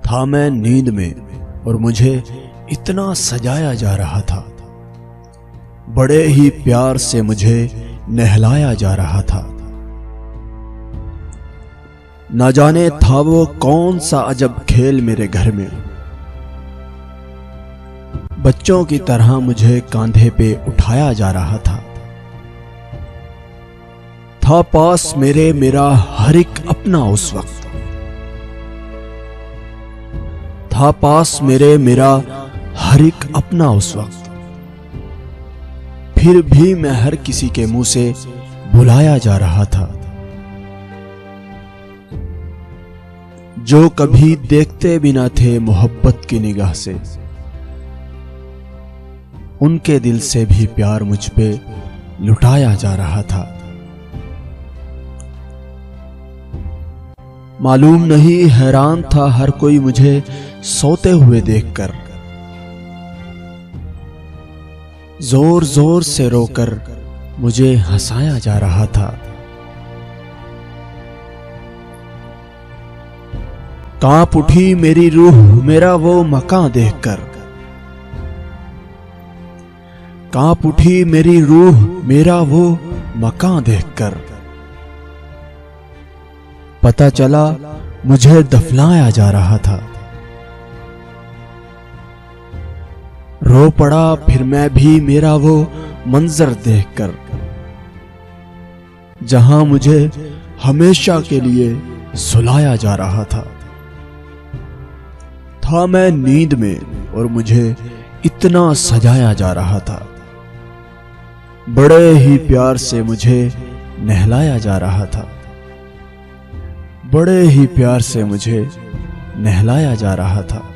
था मैं नींद में और मुझे इतना सजाया जा रहा था। बड़े ही प्यार से मुझे नहलाया जा रहा था। ना जाने था वो कौन सा अजब खेल मेरे घर में। बच्चों की तरह मुझे कांधे पे उठाया जा रहा था। पास मेरे मेरा हर एक अपना उस वक्त। था पास मेरे मेरा हर एक अपना उस वक्त। फिर भी मैं हर किसी के मुंह से बुलाया जा रहा था। जो कभी देखते भी ना थे मोहब्बत की निगाह से, उनके दिल से भी प्यार मुझ पे लुटाया जा रहा था। मालूम नहीं हैरान था हर कोई मुझे सोते हुए देखकर। जोर जोर से रोकर मुझे हंसाया जा रहा था। कांप उठी मेरी रूह मेरा वो मकान देखकर। कांप उठी मेरी रूह मेरा वो मकान देखकर। पता चला मुझे दफनाया जा रहा था। रो पड़ा फिर मैं भी मेरा वो मंजर देखकर, जहां मुझे हमेशा के लिए सुलाया जा रहा था। मैं नींद में और मुझे इतना सजाया जा रहा था। बड़े ही प्यार से मुझे नहलाया जा रहा था। बड़े ही प्यार से मुझे नहलाया जा रहा था।